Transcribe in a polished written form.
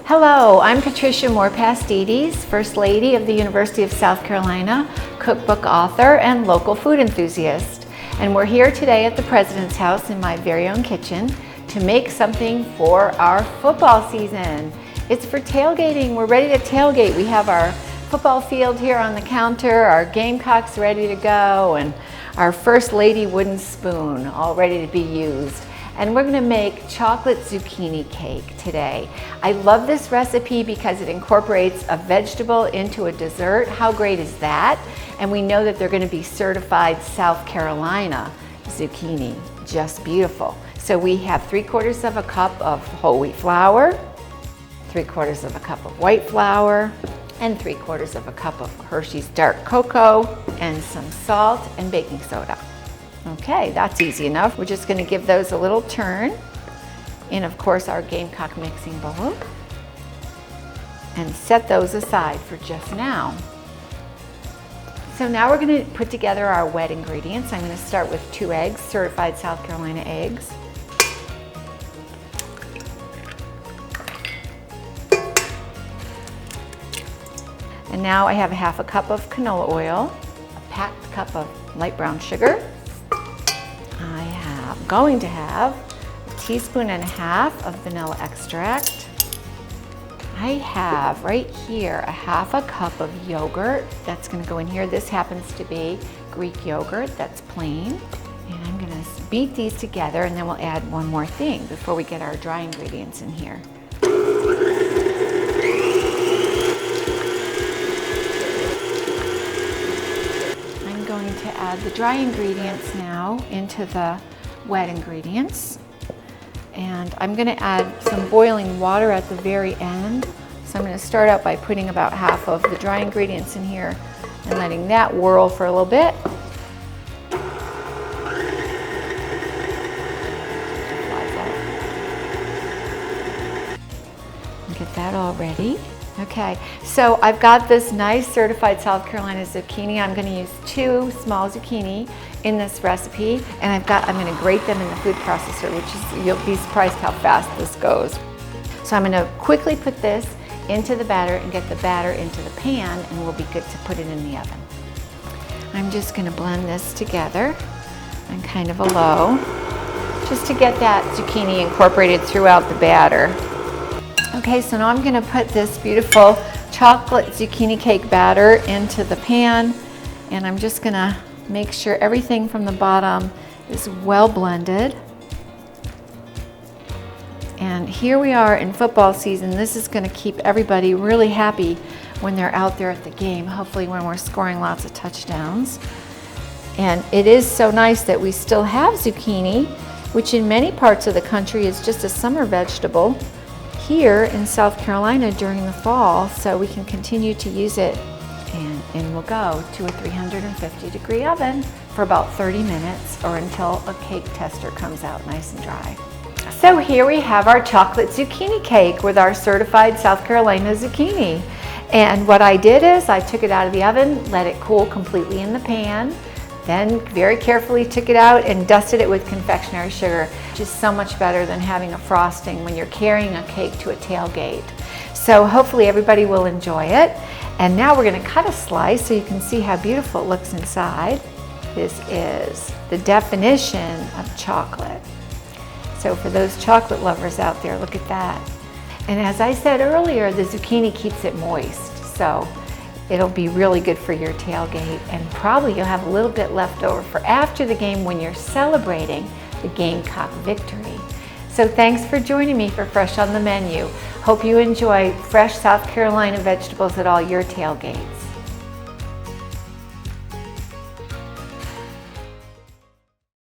Hello, I'm Patricia Moore-Pastides, First Lady of the University of South Carolina, cookbook author, and local food enthusiast. And we're here today at the President's House in my very own kitchen to make something for our football season. It's for tailgating. We're ready to tailgate. We have our football field here on the counter, our Gamecocks ready to go, and our First Lady wooden spoon all ready to be used. And we're gonna make chocolate zucchini cake today. I love this recipe because it incorporates a vegetable into a dessert. How great is that? And we know that they're gonna be certified South Carolina zucchini. Just beautiful. So we have 3/4 of a cup of whole wheat flour, 3/4 of a cup of white flour, and 3/4 of a cup of Hershey's dark cocoa, and some salt and baking soda. Okay, that's easy enough. We're just going to give those a little turn in, of course, our Gamecock mixing bowl, and set those aside for just now. So now we're going to put together our wet ingredients. I'm going to start with 2 eggs, certified South Carolina eggs. And now I have 1/2 cup of canola oil, a packed cup of light brown sugar. I'm going to have 1.5 teaspoons of vanilla extract. I have right here 1/2 cup of yogurt that's going to go in here. This happens to be Greek yogurt that's plain. And I'm going to beat these together, and then we'll add one more thing before we get our dry ingredients in here. I'm going to add the dry ingredients now into the wet ingredients, and I'm going to add some boiling water at the very end. So I'm going to start out by putting about 1/2 of the dry ingredients in here and letting that whirl for a little bit. Get that all ready. Okay, so I've got this nice certified South Carolina zucchini. I'm going to use 2 small zucchini in this recipe, and I'm going to grate them in the food processor, which is, you'll be surprised how fast this goes. So I'm going to quickly put this into the batter and get the batter into the pan, and we'll be good to put it in the oven. I'm just going to blend this together on kind of a low, just to get that zucchini incorporated throughout the batter. Okay, so now I'm going to put this beautiful chocolate zucchini cake batter into the pan, and I'm just going to make sure everything from the bottom is well blended. And here we are in football season. This is going to keep everybody really happy when they're out there at the game, hopefully when we're scoring lots of touchdowns. And it is so nice that we still have zucchini, which in many parts of the country is just a summer vegetable, here in South Carolina during the fall, so we can continue to use it. And we'll go to a 350-degree oven for about 30 minutes or until a cake tester comes out nice and dry. So here we have our chocolate zucchini cake with our certified South Carolina zucchini. And what I did is I took it out of the oven, let it cool completely in the pan, then very carefully took it out and dusted it with confectionery sugar, which is so much better than having a frosting when you're carrying a cake to a tailgate. So hopefully everybody will enjoy it. And now we're going to cut a slice so you can see how beautiful it looks inside. This is the definition of chocolate. So for those chocolate lovers out there, look at that. And as I said earlier, the zucchini keeps it moist. So it'll be really good for your tailgate, and probably you'll have a little bit left over for after the game when you're celebrating the Gamecock victory. So thanks for joining me for Fresh on the Menu. Hope you enjoy fresh South Carolina vegetables at all your tailgates.